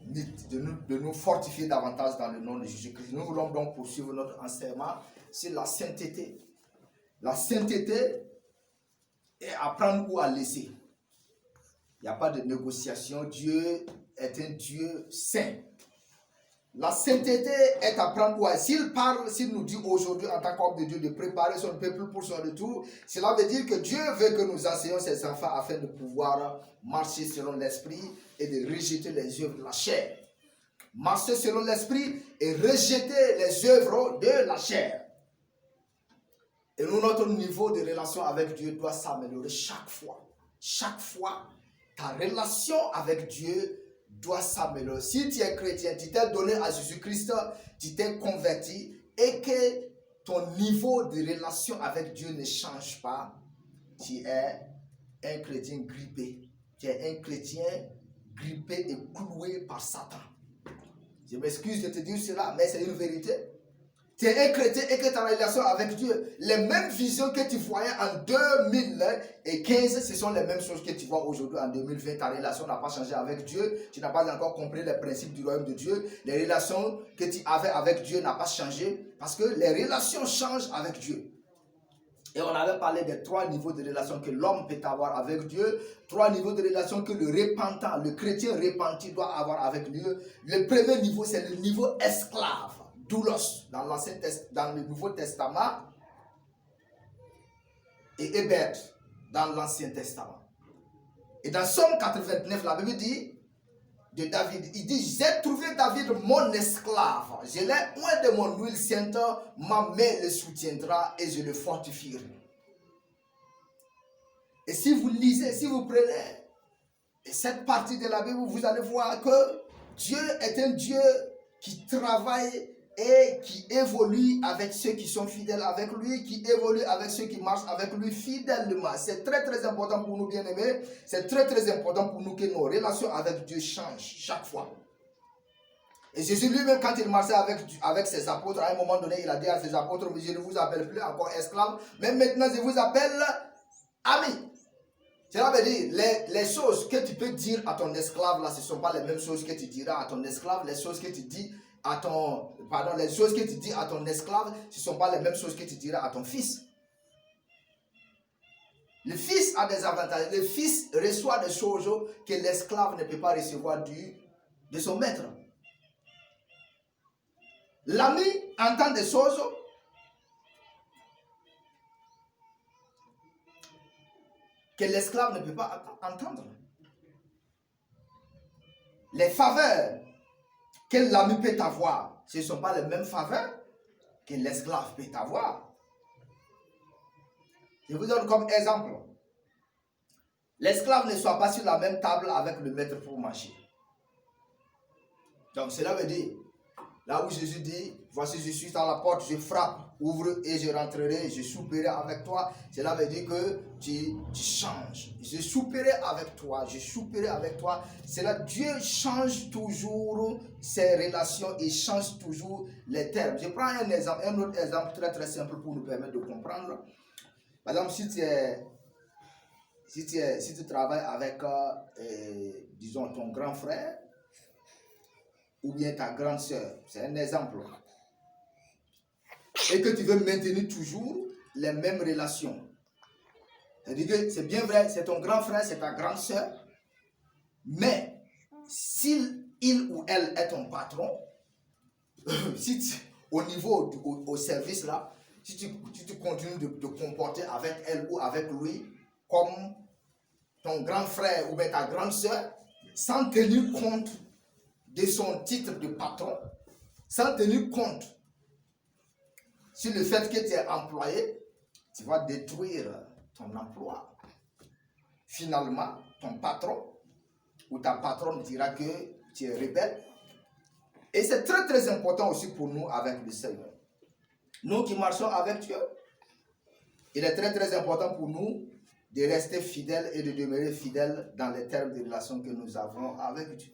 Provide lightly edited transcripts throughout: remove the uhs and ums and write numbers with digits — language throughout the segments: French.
de nous fortifier davantage dans le nom de Jésus-Christ. Nous voulons donc poursuivre notre enseignement sur la sainteté. La sainteté est à prendre ou à laisser. Il n'y a pas de négociation. Dieu est un Dieu saint. La sainteté est à prendre ou à laisser. S'il nous dit aujourd'hui en tant qu'homme de Dieu de préparer son peuple pour son retour, cela veut dire que Dieu veut que nous enseignions ses enfants afin de pouvoir marcher selon l'esprit et de rejeter les œuvres de la chair. Marcher selon l'esprit et rejeter les œuvres de la chair. Et nous, notre niveau de relation avec Dieu doit s'améliorer chaque fois. Chaque fois, ta relation avec Dieu doit s'améliorer. Si tu es chrétien, tu t'es donné à Jésus-Christ, tu t'es converti et que ton niveau de relation avec Dieu ne change pas, tu es un chrétien grippé. Tu es un chrétien grippé et cloué par Satan. Je m'excuse de te dire cela, mais c'est une vérité. Tu es un chrétien et que ta relation avec Dieu, les mêmes visions que tu voyais en 2015, ce sont les mêmes choses que tu vois aujourd'hui en 2020. Ta relation n'a pas changé avec Dieu. Tu n'as pas encore compris les principes du royaume de Dieu. Les relations que tu avais avec Dieu n'ont pas changé parce que les relations changent avec Dieu. Et on avait parlé des 3 niveaux de relations que l'homme peut avoir avec Dieu, 3 niveaux de relations que le repentant, le chrétien repenti doit avoir avec Dieu. Le premier niveau, c'est le niveau esclave. Doulos dans le Nouveau Testament et Hébert dans l'Ancien Testament. Et dans Somme 89, la Bible dit de David, il dit, j'ai trouvé David mon esclave, je l'ai oint de mon huile sainte, ma main le soutiendra et je le fortifierai. Et si vous lisez, si vous prenez cette partie de la Bible, vous allez voir que Dieu est un Dieu qui travaille et qui évolue avec ceux qui sont fidèles avec lui, qui évolue avec ceux qui marchent avec lui fidèlement. C'est très très important pour nous, bien-aimés. C'est très très important pour nous que nos relations avec Dieu changent chaque fois. Et Jésus lui-même, quand il marchait avec ses apôtres, à un moment donné, il a dit à ses apôtres, mais je ne vous appelle plus encore esclaves, mais maintenant je vous appelle amis. Cela veut dire, les choses que tu peux dire à ton esclave, là, ce ne sont pas les mêmes choses que tu diras à ton esclave. Les choses que tu dis les choses que tu dis à ton esclave, ce ne sont pas les mêmes choses que tu diras à ton fils. Le fils a des avantages. Le fils reçoit des choses que l'esclave ne peut pas recevoir de son maître. L'ami entend des choses que l'esclave ne peut pas entendre. Les faveurs que l'ami peut avoir, ce ne sont pas les mêmes faveurs que l'esclave peut avoir. Je vous donne comme exemple. L'esclave ne soit pas sur la même table avec le maître pour manger. Donc cela veut dire, là où Jésus dit, voici je suis à la porte, je frappe, ouvre et je rentrerai, je souperai avec toi. Cela veut dire que tu changes. Je souperai avec toi, je souperai avec toi. C'est là, Dieu change toujours ses relations et change toujours les termes. Je prends un autre exemple très très simple pour nous permettre de comprendre. Par exemple, si tu travailles avec, disons, ton grand frère, ou bien ta grande soeur, c'est un exemple, et que tu veux maintenir toujours les mêmes relations. C'est-à-dire que c'est bien vrai, c'est ton grand frère, c'est ta grande soeur, mais s'il ou elle est ton patron, au niveau, au service là, si tu continues de te comporter avec elle ou avec lui comme ton grand frère ou bien ta grande soeur, sans tenir compte de son titre de patron, sans tenir compte sur le fait que tu es employé, tu vas détruire ton emploi. Finalement, ton patron ou ta patronne dira que tu es rebelle. Et c'est très très important aussi pour nous avec le Seigneur. Nous qui marchons avec Dieu, il est très très important pour nous de rester fidèles et de demeurer fidèles dans les termes de relation que nous avons avec Dieu.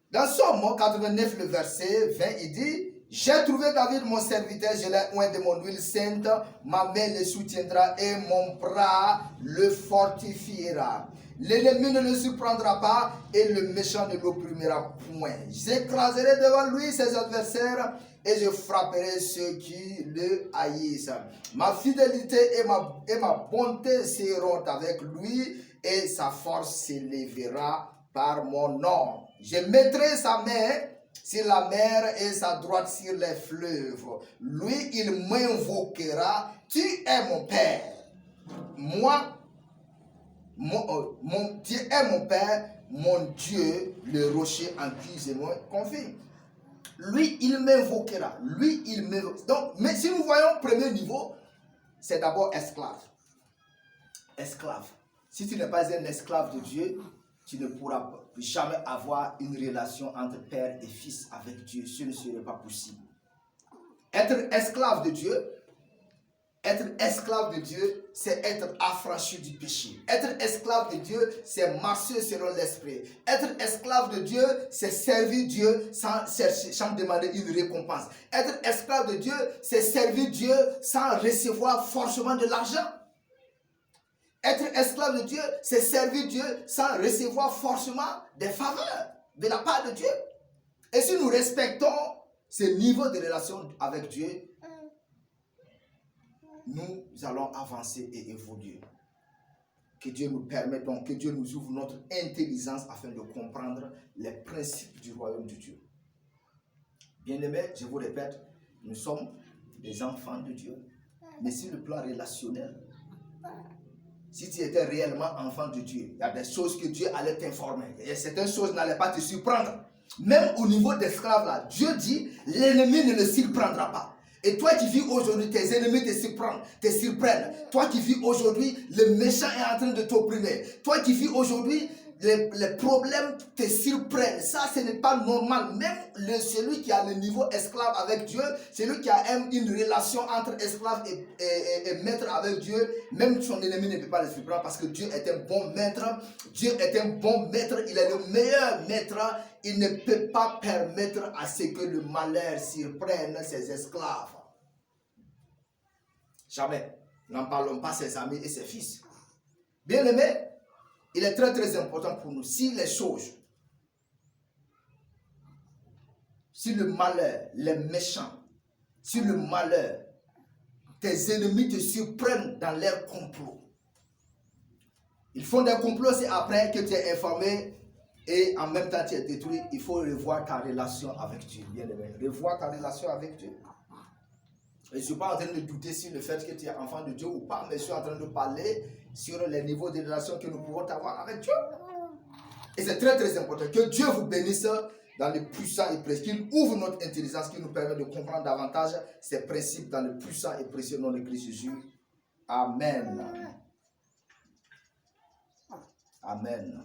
Dans Somme 89, le verset 20, il dit, j'ai trouvé David mon serviteur, je l'ai oint de mon huile sainte, ma main le soutiendra et mon bras le fortifiera. L'ennemi ne le surprendra pas et le méchant ne l'opprimera point. J'écraserai devant lui ses adversaires et je frapperai ceux qui le haïssent. Ma fidélité et ma bonté seront avec lui et sa force s'élèvera par mon nom. Je mettrai sa main sur la mer et sa droite sur les fleuves. Lui, il m'invoquera. Tu es mon Père. Moi, Dieu est mon Père, mon Dieu, le rocher en qui je me confie. Lui, il m'invoquera. Lui, il m'invoquera. Donc, mais si nous voyons premier niveau, c'est d'abord esclave. Esclave. Si tu n'es pas un esclave de Dieu, tu ne pourras jamais avoir une relation entre père et fils avec Dieu. Ce ne serait pas possible. Être esclave de Dieu, c'est être affranchi du péché. Être esclave de Dieu, c'est marcher selon l'esprit. Être esclave de Dieu, c'est servir Dieu sans demander une récompense. Être esclave de Dieu, c'est servir Dieu sans recevoir forcément de l'argent. Être esclave de Dieu, c'est servir Dieu sans recevoir forcément des faveurs de la part de Dieu. Et si nous respectons ce niveau de relation avec Dieu, nous allons avancer et évoluer. Que Dieu nous permette donc, que Dieu nous ouvre notre intelligence afin de comprendre les principes du royaume de Dieu. Bien-aimés, je vous répète, nous sommes des enfants de Dieu. Mais sur le plan relationnel, si tu étais réellement enfant de Dieu, il y a des choses que Dieu allait t'informer. Et certaines choses n'allaient pas te surprendre. Même au niveau d'esclave là, Dieu dit, l'ennemi ne le surprendra pas. Et toi qui vis aujourd'hui, tes ennemis te surprennent. Toi qui vis aujourd'hui, le méchant est en train de t'opprimer. Toi qui vis aujourd'hui, les problèmes te surprennent. Ça, ce n'est pas normal. Même celui qui a le niveau esclave avec Dieu, celui qui a une relation entre esclave et maître avec Dieu, même son ennemi ne peut pas le surprendre parce que Dieu est un bon maître. Dieu est un bon maître. Il est le meilleur maître. Il ne peut pas permettre à ce que le malheur surprenne ses esclaves. Jamais. N'en parlons pas ses amis et ses fils. Bien aimé, il est très très important pour nous. Si les choses, si le malheur, les méchants, si le malheur, tes ennemis te surprennent dans leur complot. Ils font des complots, c'est après que tu es informé et en même temps tu es détruit. Il faut revoir ta relation avec Dieu. Bien aimé, revoir ta relation avec Dieu. Et je ne suis pas en train de douter sur le fait que tu es enfant de Dieu ou pas, mais je suis en train de parler sur les niveaux de relation que nous pouvons avoir avec Dieu. Et c'est très très important que Dieu vous bénisse dans le puissant et précieux, qu'il ouvre notre intelligence, qui nous permet de comprendre davantage ces principes dans le puissant et précieux nom de Christ Jésus. Amen. Amen.